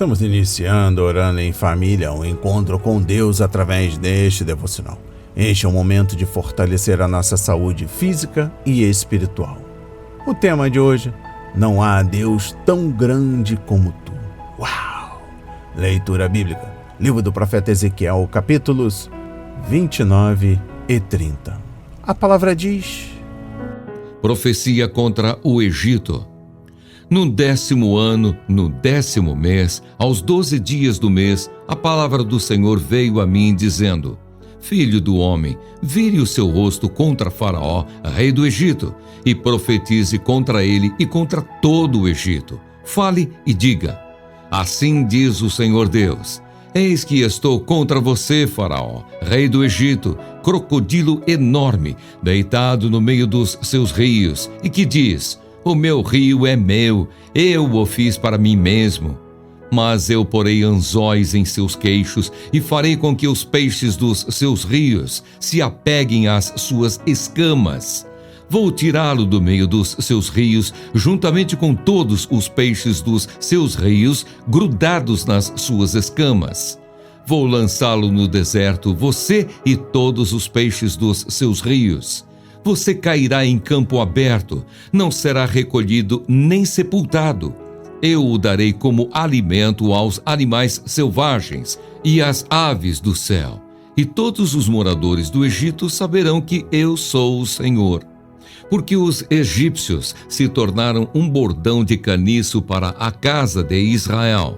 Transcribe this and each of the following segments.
Estamos iniciando Orando em Família, um encontro com Deus através deste devocional. Este é o momento de fortalecer a nossa saúde física e espiritual. O tema de hoje: não há Deus tão grande como tu. Uau! Leitura bíblica. Livro do profeta Ezequiel, capítulos 29 e 30. A palavra diz: Profecia contra o Egito. No 10º ano, no 10º mês, aos 12 dias do mês, a palavra do Senhor veio a mim, dizendo: Filho do homem, vire o seu rosto contra Faraó, rei do Egito, e profetize contra ele e contra todo o Egito. Fale e diga: Assim diz o Senhor Deus: Eis que estou contra você, Faraó, rei do Egito, crocodilo enorme, deitado no meio dos seus rios, e que diz: O meu rio é meu, eu o fiz para mim mesmo. Mas eu porei anzóis em seus queixos e farei com que os peixes dos seus rios se apeguem às suas escamas. Vou tirá-lo do meio dos seus rios, juntamente com todos os peixes dos seus rios grudados nas suas escamas. Vou lançá-lo no deserto, você e todos os peixes dos seus rios. Você cairá em campo aberto, não será recolhido nem sepultado. Eu o darei como alimento aos animais selvagens e às aves do céu. E todos os moradores do Egito saberão que eu sou o Senhor. Porque os egípcios se tornaram um bordão de caniço para a casa de Israel.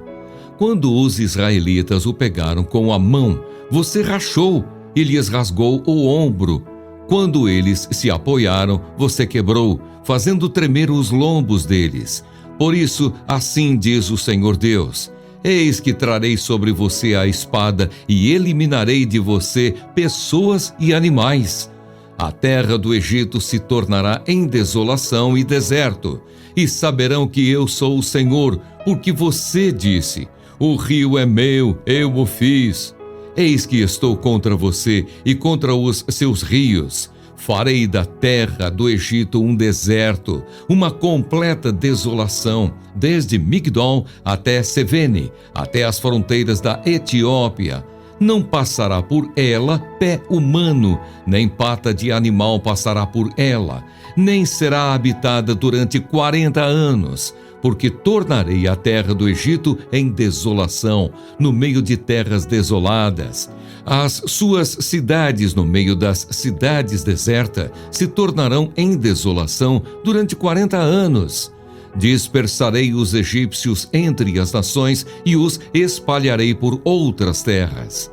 Quando os israelitas o pegaram com a mão, você rachou e lhes rasgou o ombro. Quando eles se apoiaram, você quebrou, fazendo tremer os lombos deles. Por isso, assim diz o Senhor Deus: Eis que trarei sobre você a espada e eliminarei de você pessoas e animais. A terra do Egito se tornará em desolação e deserto, e saberão que eu sou o Senhor, porque você disse: O rio é meu, eu o fiz. Eis que estou contra você e contra os seus rios. Farei da terra do Egito um deserto, uma completa desolação, desde Migdol até Sevene, até as fronteiras da Etiópia. Não passará por ela pé humano, nem pata de animal passará por ela, nem será habitada durante 40 anos. Porque tornarei a terra do Egito em desolação, no meio de terras desoladas. As suas cidades no meio das cidades desertas se tornarão em desolação durante 40 anos. Dispersarei os egípcios entre as nações e os espalharei por outras terras.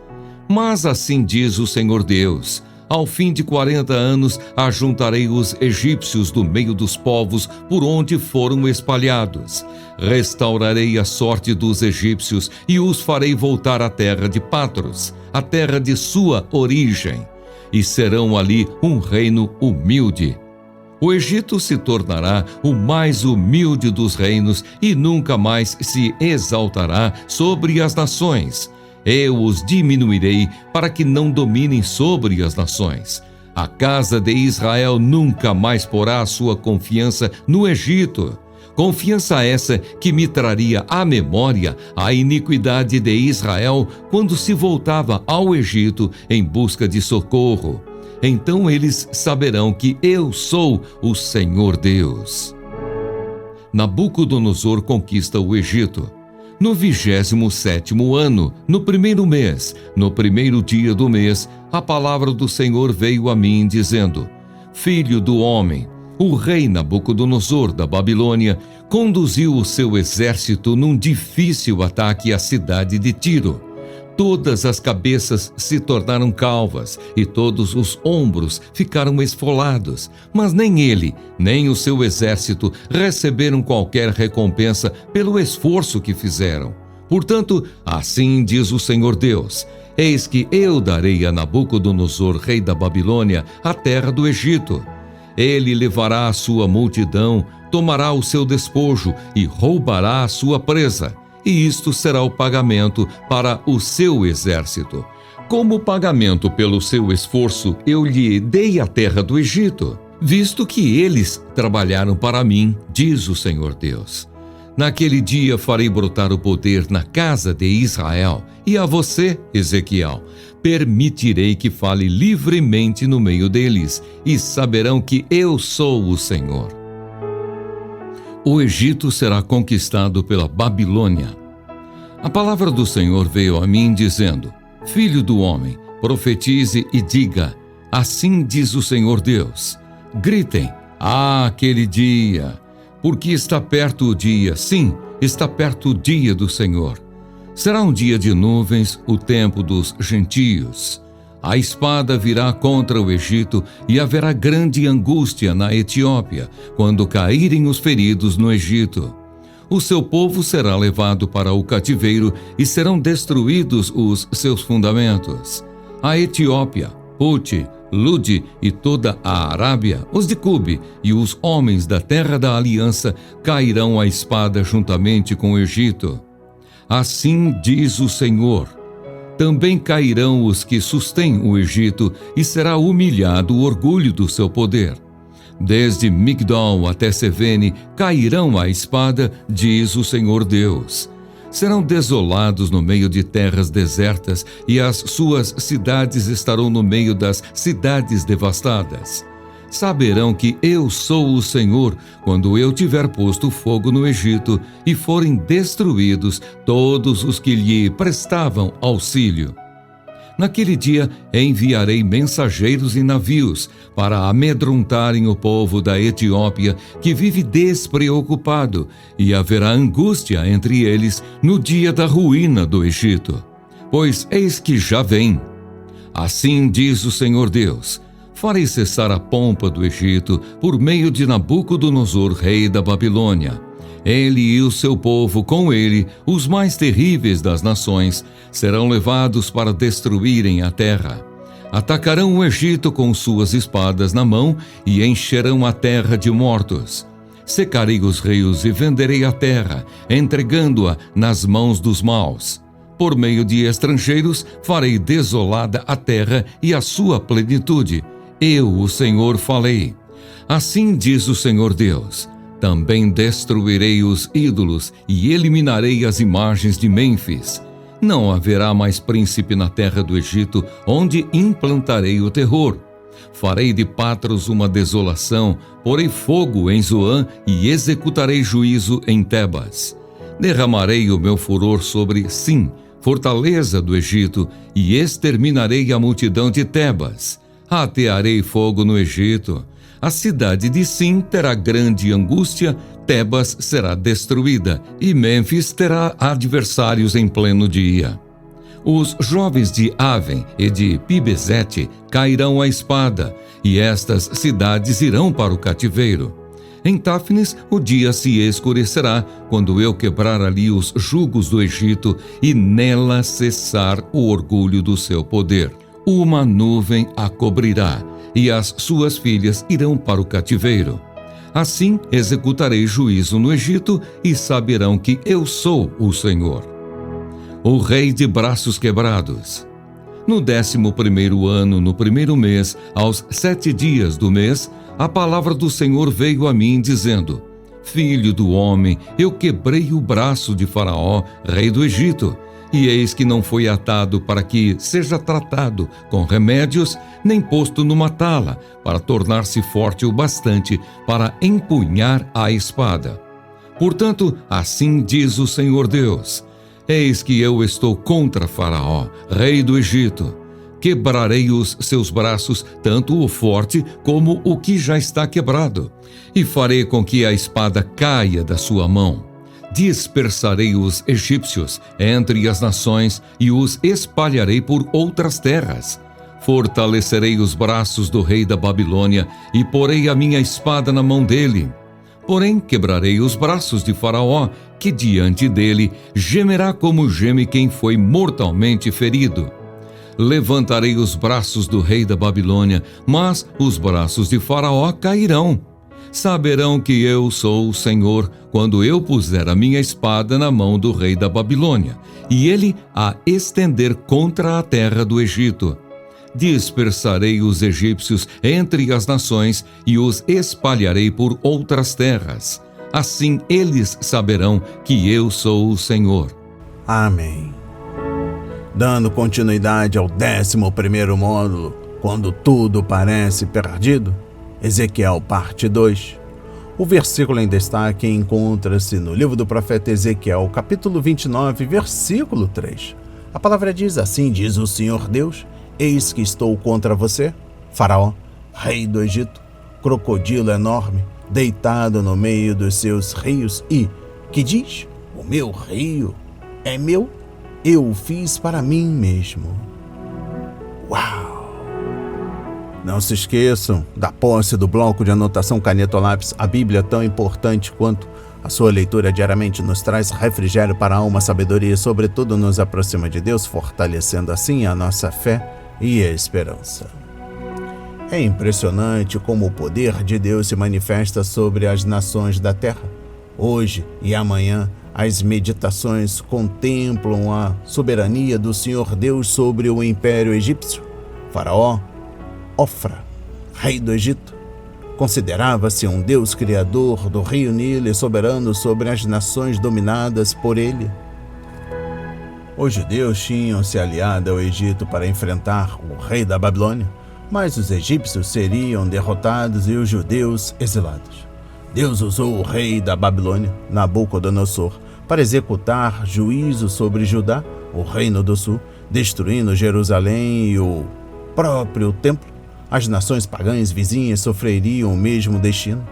Mas assim diz o Senhor Deus: Ao fim de 40 anos, ajuntarei os egípcios do meio dos povos por onde foram espalhados. Restaurarei a sorte dos egípcios e os farei voltar à terra de Patros, a terra de sua origem. E serão ali um reino humilde. O Egito se tornará o mais humilde dos reinos e nunca mais se exaltará sobre as nações. Eu os diminuirei para que não dominem sobre as nações. A casa de Israel nunca mais porá sua confiança no Egito. Confiança essa que me traria à memória a iniquidade de Israel quando se voltava ao Egito em busca de socorro. Então eles saberão que eu sou o Senhor Deus. Nabucodonosor conquista o Egito. No 27º ano, no 1º mês, no 1º dia do mês, a palavra do Senhor veio a mim, dizendo: Filho do homem, o rei Nabucodonosor da Babilônia conduziu o seu exército num difícil ataque à cidade de Tiro. Todas as cabeças se tornaram calvas e todos os ombros ficaram esfolados, mas nem ele, nem o seu exército receberam qualquer recompensa pelo esforço que fizeram. Portanto, assim diz o Senhor Deus: Eis que eu darei a Nabucodonosor, rei da Babilônia, a terra do Egito. Ele levará a sua multidão, tomará o seu despojo e roubará a sua presa. E isto será o pagamento para o seu exército. Como pagamento pelo seu esforço, eu lhe dei a terra do Egito, visto que eles trabalharam para mim, diz o Senhor Deus. Naquele dia farei brotar o poder na casa de Israel, e a você, Ezequiel, permitirei que fale livremente no meio deles, e saberão que eu sou o Senhor. O Egito será conquistado pela Babilônia. A palavra do Senhor veio a mim dizendo: Filho do homem, profetize e diga: assim diz o Senhor Deus. Gritem: aquele dia, porque está perto o dia, sim, está perto o dia do Senhor. Será um dia de nuvens, o tempo dos gentios. A espada virá contra o Egito e haverá grande angústia na Etiópia, quando caírem os feridos no Egito. O seu povo será levado para o cativeiro e serão destruídos os seus fundamentos. A Etiópia, Put, Lud e toda a Arábia, os de Cube e os homens da terra da aliança cairão à espada juntamente com o Egito. Assim diz o Senhor: também cairão os que sustêm o Egito e será humilhado o orgulho do seu poder. Desde Migdol até Sevene cairão à espada, diz o Senhor Deus. Serão desolados no meio de terras desertas, e as suas cidades estarão no meio das cidades devastadas. Saberão que eu sou o Senhor quando eu tiver posto fogo no Egito e forem destruídos todos os que lhe prestavam auxílio. Naquele dia enviarei mensageiros em navios para amedrontarem o povo da Etiópia, que vive despreocupado, e haverá angústia entre eles no dia da ruína do Egito. Pois eis que já vem. Assim diz o Senhor Deus: farei cessar a pompa do Egito por meio de Nabucodonosor, rei da Babilônia. Ele e o seu povo com ele, os mais terríveis das nações, serão levados para destruírem a terra. Atacarão o Egito com suas espadas na mão e encherão a terra de mortos. Secarei os rios e venderei a terra, entregando-a nas mãos dos maus. Por meio de estrangeiros farei desolada a terra e a sua plenitude. Eu, o Senhor, falei. Assim diz o Senhor Deus: também destruirei os ídolos e eliminarei as imagens de Mênfis. Não haverá mais príncipe na terra do Egito, onde implantarei o terror. Farei de Patros uma desolação, porei fogo em Zoã e executarei juízo em Tebas. Derramarei o meu furor sobre Sim, fortaleza do Egito, e exterminarei a multidão de Tebas. Atearei fogo no Egito. A cidade de Sim terá grande angústia, Tebas será destruída, e Mênfis terá adversários em pleno dia. Os jovens de Aven e de Pibesete cairão à espada, e estas cidades irão para o cativeiro. Em Táfnis o dia se escurecerá, quando eu quebrar ali os jugos do Egito, e nela cessar o orgulho do seu poder. Uma nuvem a cobrirá, e as suas filhas irão para o cativeiro. Assim executarei juízo no Egito, e saberão que eu sou o Senhor. O rei de braços quebrados. No 11º ano, no 1º mês, aos 7 dias do mês, a palavra do Senhor veio a mim, dizendo: Filho do homem, eu quebrei o braço de Faraó, rei do Egito, e eis que não foi atado para que seja tratado com remédios, nem posto numa tala, para tornar-se forte o bastante para empunhar a espada. Portanto, assim diz o Senhor Deus: eis que eu estou contra Faraó, rei do Egito. Quebrarei os seus braços, tanto o forte como o que já está quebrado, e farei com que a espada caia da sua mão. Dispersarei os egípcios entre as nações e os espalharei por outras terras. Fortalecerei os braços do rei da Babilônia e porei a minha espada na mão dele. Porém, quebrarei os braços de Faraó, que diante dele gemerá como geme quem foi mortalmente ferido. Levantarei os braços do rei da Babilônia, mas os braços de Faraó cairão. Saberão que eu sou o Senhor quando eu puser a minha espada na mão do rei da Babilônia, e ele a estender contra a terra do Egito. Dispersarei os egípcios entre as nações e os espalharei por outras terras. Assim eles saberão que eu sou o Senhor. Amém. Dando continuidade ao 11º módulo, quando tudo parece perdido, Ezequiel parte 2. O versículo em destaque encontra-se no livro do profeta Ezequiel, capítulo 29, versículo 3. A palavra diz assim: diz o Senhor Deus, eis que estou contra você, Faraó, rei do Egito, crocodilo enorme, deitado no meio dos seus rios, e que diz: o meu rio é meu, eu o fiz para mim mesmo. Uau! Não se esqueçam da posse do bloco de anotação caneta ou lápis. A Bíblia é tão importante quanto a sua leitura diariamente nos traz refrigério para a alma, sabedoria e, sobretudo, nos aproxima de Deus, fortalecendo assim a nossa fé e a esperança. É impressionante como o poder de Deus se manifesta sobre as nações da terra. Hoje e amanhã, as meditações contemplam a soberania do Senhor Deus sobre o Império Egípcio. Faraó, Ofra, rei do Egito, considerava-se um Deus criador do rio Nilo e soberano sobre as nações dominadas por ele. Os judeus tinham se aliado ao Egito para enfrentar o rei da Babilônia, mas os egípcios seriam derrotados e os judeus exilados. Deus usou o rei da Babilônia, Nabucodonosor, para executar juízo sobre Judá, o reino do sul, destruindo Jerusalém e o próprio templo. As nações pagãs vizinhas sofreriam o mesmo destino.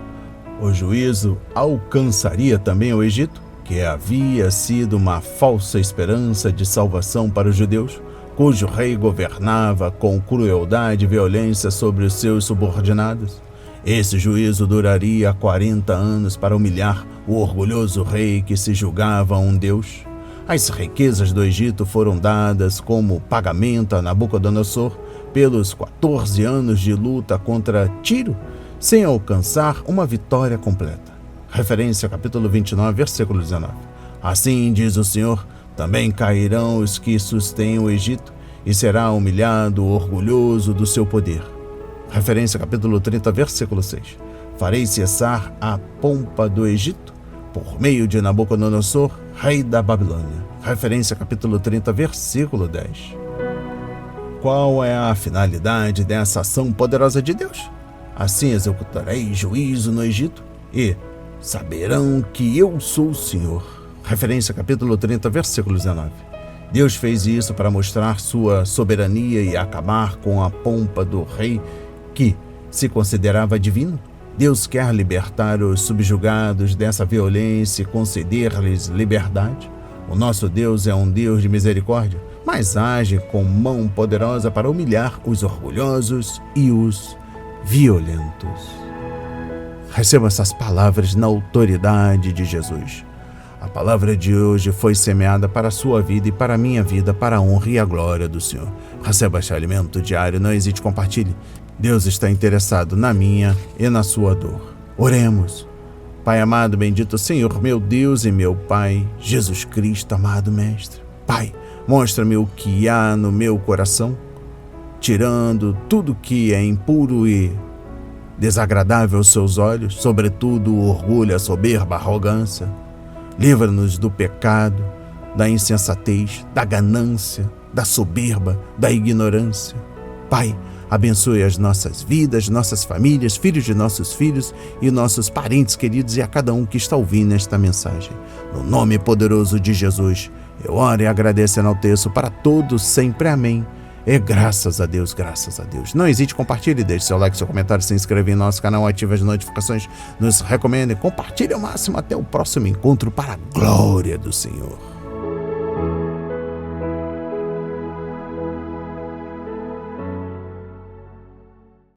O juízo alcançaria também o Egito, que havia sido uma falsa esperança de salvação para os judeus, cujo rei governava com crueldade e violência sobre os seus subordinados. Esse juízo duraria 40 anos para humilhar o orgulhoso rei que se julgava um deus. As riquezas do Egito foram dadas como pagamento a Nabucodonosor pelos 14 anos de luta contra Tiro, sem alcançar uma vitória completa. Referência capítulo 29, versículo 19. Assim diz o Senhor, também cairão os que sustêm o Egito, e será humilhado o orgulhoso do seu poder. Referência capítulo 30, versículo 6. Farei cessar a pompa do Egito, por meio de Nabucodonosor, rei da Babilônia. Referência capítulo 30, versículo 10. Qual é a finalidade dessa ação poderosa de Deus? Assim executarei juízo no Egito e saberão que eu sou o Senhor. Referência capítulo 30, versículo 19. Deus fez isso para mostrar sua soberania e acabar com a pompa do rei que se considerava divino. Deus quer libertar os subjugados dessa violência e conceder-lhes liberdade. O nosso Deus é um Deus de misericórdia, mas age com mão poderosa para humilhar os orgulhosos e os violentos. Receba essas palavras na autoridade de Jesus. A palavra de hoje foi semeada para a sua vida e para a minha vida, para a honra e a glória do Senhor. Receba este alimento diário, não hesite, compartilhe. Deus está interessado na minha e na sua dor. Oremos. Pai amado, bendito Senhor, meu Deus e meu Pai, Jesus Cristo, amado Mestre. Pai, mostra-me o que há no meu coração, tirando tudo que é impuro e desagradável aos seus olhos, sobretudo o orgulho, a soberba, a arrogância. Livra-nos do pecado, da insensatez, da ganância, da soberba, da ignorância. Pai, abençoe as nossas vidas, nossas famílias, filhos de nossos filhos e nossos parentes queridos e a cada um que está ouvindo esta mensagem. No nome poderoso de Jesus, eu oro e agradeço e enalteço para todos sempre. Amém. E graças a Deus, graças a Deus. Não hesite, compartilhe, deixe seu like, seu comentário, se inscreva em nosso canal, ative as notificações, nos recomende, compartilhe ao máximo. Até o próximo encontro para a glória do Senhor.